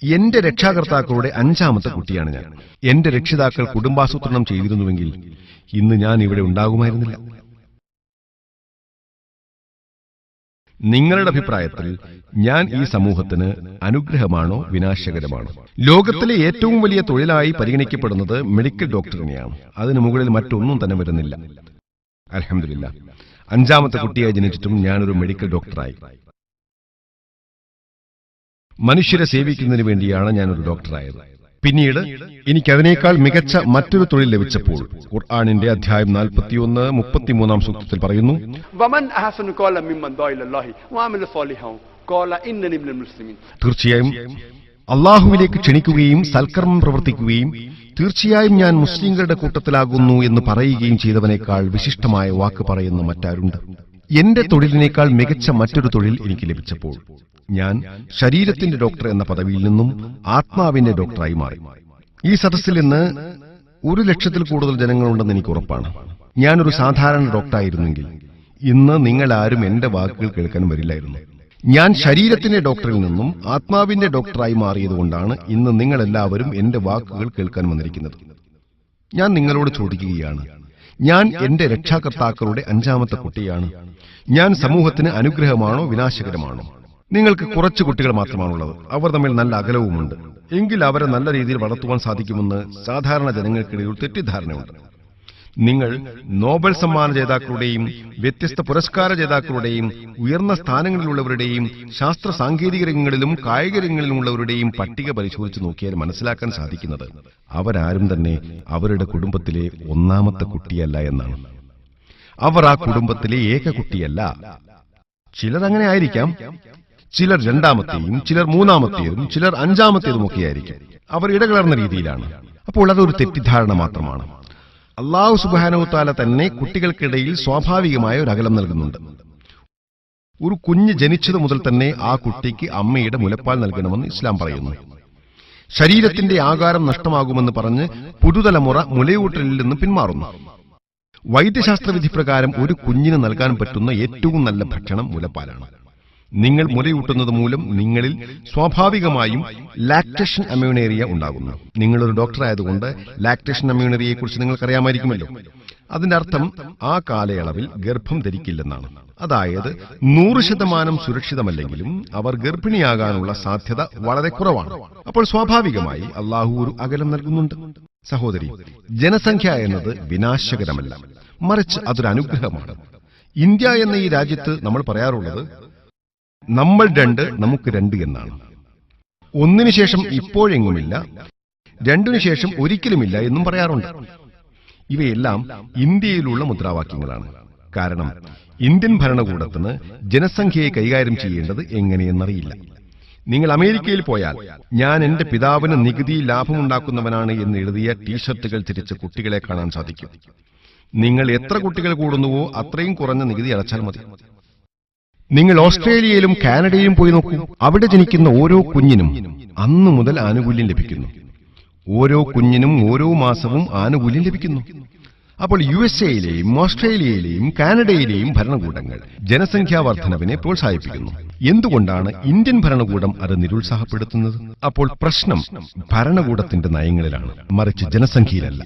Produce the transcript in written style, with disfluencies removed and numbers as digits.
എന്റെ രക്ഷാകർത്താക്കളുടെ 5ാമത്തെ കുട്ടിയാണ് ഞാൻ. എന്റെ രക്ഷിതാക്കൾ കുടുംബാസൂത്രണം ചെയ്തിരുന്നുവെങ്കിൽ ഇന്ന് ഞാൻ ഇവിടെ ഉണ്ടാകുമായിരുന്നില്ല. നിങ്ങളുടെ അഭിപ്രായത്തിൽ ഞാൻ ഈ സമൂഹത്തിന് അനുഗ്രഹമാണോ വിനാശകരമാണോ? ലോകത്തിലെ ഏറ്റവും വലിയ തൊഴിലായി പരിഗണിക്കപ്പെടുന്നത് മെഡിക്കൽ ഡോക്ടറിനെയാണ്. അതിനു മുകളിൽ മറ്റൊന്നും തന്നെ വരുന്നില്ല. അൽഹംദുലില്ലാഹ്, 5ാമത്തെ കുട്ടിയായി ജനിച്ചിട്ടും ഞാനൊരു മെഡിക്കൽ ഡോക്ടറായി. മനുഷ്യരെ സേവിക്കുന്നതിന് വേണ്ടിയാണ് ഞാനൊരു ഡോക്ടറായത്. പിന്നീട് എനിക്കതിനേക്കാൾ മികച്ച മറ്റൊരു തൊഴിൽ ലഭിച്ചപ്പോൾ ഖുർആനിന്റെ അധ്യായം 41 33 സൂക്തത്തിൽ പറയുന്നു, തീർച്ചയായും അള്ളാഹുവിലേക്ക് ക്ഷണിക്കുകയും സൽക്കർമ്മം പ്രവർത്തിക്കുകയും തീർച്ചയായും ഞാൻ മുസ്ലിങ്ങളുടെ കൂട്ടത്തിലാകുന്നു എന്ന് പറയുകയും ചെയ്തവനേക്കാൾ വിശിഷ്ടമായ വാക്ക് പറയുന്ന മറ്റാരുണ്ട്? എന്റെ തൊഴിലിനേക്കാൾ മികച്ച മറ്റൊരു തൊഴിൽ എനിക്ക് ലഭിച്ചപ്പോൾ ഞാൻ ശരീരത്തിന്റെ ഡോക്ടർ എന്ന പദവിയിൽ നിന്നും ആത്മാവിന്റെ ഡോക്ടറായി മാറി. ഈ സദസ്സിൽ ഇന്ന് 1,00,000-ൽ കൂടുതൽ ജനങ്ങളുണ്ടെന്ന് എനിക്ക് ഉറപ്പാണ്. ഞാനൊരു സാധാരണ ഡോക്ടറായിരുന്നെങ്കിൽ ഇന്ന് നിങ്ങളാരും എന്റെ വാക്കുകൾ കേൾക്കാൻ വരില്ലായിരുന്നു. ഞാൻ ശരീരത്തിന്റെ ഡോക്ടറിൽ നിന്നും ആത്മാവിന്റെ ഡോക്ടറായി മാറിയതുകൊണ്ടാണ് ഇന്ന് നിങ്ങളെല്ലാവരും എന്റെ വാക്കുകൾ കേൾക്കാൻ വന്നിരിക്കുന്നത്. ഞാൻ നിങ്ങളോട് ചോദിക്കുകയാണ്, ഞാൻ എന്റെ രക്ഷാകർത്താക്കളുടെ 5ാമത്തെ കുട്ടിയാണ്. ഞാൻ സമൂഹത്തിന് അനുഗ്രഹമാണോ വിനാശകരമാണോ? നിങ്ങൾക്ക് കുറച്ച് കുട്ടികൾ മാത്രമാണുള്ളത്. അവർ തമ്മിൽ നല്ല അകലവുമുണ്ട്. എങ്കിൽ അവരെ നല്ല രീതിയിൽ വളർത്തുവാൻ സാധിക്കുമെന്ന് സാധാരണ ജനങ്ങൾക്കിടയിൽ തെറ്റിദ്ധാരണയുണ്ട്. നിങ്ങൾ നോബൽ സമ്മാന ജേതാക്കളുടെയും വ്യത്യസ്ത പുരസ്കാര ജേതാക്കളുടെയും ഉയർന്ന സ്ഥാനങ്ങളിലുള്ളവരുടെയും ശാസ്ത്ര സാങ്കേതിക രംഗങ്ങളിലും കായിക രംഗങ്ങളിലുമുള്ളവരുടെയും പട്ടിക പരിശോധിച്ച് നോക്കിയാൽ മനസ്സിലാക്കാൻ സാധിക്കുന്നത് അവരാരും തന്നെ അവരുടെ കുടുംബത്തിലെ 1ാമത്തെ കുട്ടിയല്ല എന്നാണ്. അവർ ആ കുടുംബത്തിലെ ഏക കുട്ടിയല്ല. ചിലർ അങ്ങനെ ആയിരിക്കാം. ചിലർ 2ാമത്തെയും, ചിലർ 3ാമത്തേതും, ചിലർ 5ാമത്തേതും ഒക്കെ ആയിരിക്കും. അവർ ഇടകലർന്ന രീതിയിലാണ്. അപ്പോൾ അതൊരു തെറ്റിദ്ധാരണ മാത്രമാണ്. അല്ലാഹു സുബ്ഹാനഹു വ തആല തന്നെ കുട്ടികൾക്കിടയിൽ സ്വാഭാവികമായ ഒരു അകലം നൽകുന്നുണ്ട്. ഒരു കുഞ്ഞ് ജനിച്ചതു മുതൽ തന്നെ ആ കുട്ടിക്ക് അമ്മയുടെ മുലപ്പാൽ നൽകണമെന്ന് ഇസ്ലാം പറയുന്നു. ശരീരത്തിന്റെ ആകാരം നഷ്ടമാകുമെന്ന് പറഞ്ഞ് പുതുതലമുറ മുലയൂട്ടലിൽ നിന്ന് പിന്മാറുന്നു. വൈദ്യശാസ്ത്ര വിധി പ്രകാരം ഒരു കുഞ്ഞിന് നൽകാൻ പറ്റുന്ന ഏറ്റവും നല്ല ഭക്ഷണം മുലപ്പാലാണ്. നിങ്ങൾ മുലയൂട്ടുന്നത് മൂലം നിങ്ങളിൽ സ്വാഭാവികമായും ലാക്ടേഷൻ അമ്യൂണേറിയ ഉണ്ടാകുന്നു. നിങ്ങളൊരു ഡോക്ടറായതുകൊണ്ട് ലാക്ടേഷൻ അമ്യൂണേറിയയെക്കുറിച്ച് നിങ്ങൾക്കറിയാമായിരിക്കുമല്ലോ. അതിന്റെ അർത്ഥം ആ കാലയളവിൽ ഗർഭം ധരിക്കില്ലെന്നാണ്. അതായത് 100% സുരക്ഷിതമല്ലെങ്കിലും അവർ ഗർഭിണിയാകാനുള്ള സാധ്യത വളരെ കുറവാണ്. അപ്പോൾ സ്വാഭാവികമായി അള്ളാഹു ഒരു അകലം നൽകുന്നുണ്ട്. സഹോദരി, ജനസംഖ്യ എന്നത് വിനാശകരമല്ല, മറിച്ച് അതൊരു അനുഗ്രഹമാണ്. ഇന്ത്യ എന്ന ഈ രാജ്യത്ത് നമ്മൾ പറയാറുള്ളത് നമ്മൾ 2 നമുക്ക് 2 എന്നാണ്. 1 ശേഷം ഇപ്പോഴെങ്ങുമില്ല, 2 ശേഷം ഒരിക്കലുമില്ല എന്നും പറയാറുണ്ട്. ഇവയെല്ലാം ഇന്ത്യയിലുള്ള മുദ്രാവാക്യങ്ങളാണ്. കാരണം ഇന്ത്യൻ ഭരണകൂടത്തിന് ജനസംഖ്യയെ കൈകാര്യം ചെയ്യേണ്ടത് എങ്ങനെയെന്നറിയില്ല. നിങ്ങൾ അമേരിക്കയിൽ പോയാൽ ഞാൻ എന്റെ പിതാവിന് നികുതി ലാഭമുണ്ടാക്കുന്നവനാണ് എന്ന് എഴുതിയ ടീഷർട്ടുകൾ ധരിച്ച കുട്ടികളെ കാണാൻ സാധിക്കും. നിങ്ങൾ എത്ര കുട്ടികൾ കൂടുന്നുവോ അത്രയും കുറഞ്ഞ നികുതി അടച്ചാൽ മതി. നിങ്ങൾ ഓസ്ട്രേലിയയിലും കാനഡയിലും പോയി നോക്കൂ. അവിടെ ജനിക്കുന്ന ഓരോ കുഞ്ഞിനും അന്നു മുതൽ ആനുകൂല്യം ലഭിക്കുന്നു. ഓരോ കുഞ്ഞിനും ഓരോ മാസവും ആനുകൂല്യം ലഭിക്കുന്നു. അപ്പോൾ USA-യിലെയും ഓസ്ട്രേലിയയിലെയും കാനഡയിലെയും ഭരണകൂടങ്ങൾ ജനസംഖ്യാ വർധനവിനെ പ്രോത്സാഹിപ്പിക്കുന്നു. എന്തുകൊണ്ടാണ് ഇന്ത്യൻ ഭരണകൂടം അത് നിരുത്സാഹപ്പെടുത്തുന്നത്? അപ്പോൾ പ്രശ്നം ഭരണകൂടത്തിന്റെ നയങ്ങളിലാണ്, മറിച്ച് ജനസംഖ്യയിലല്ല.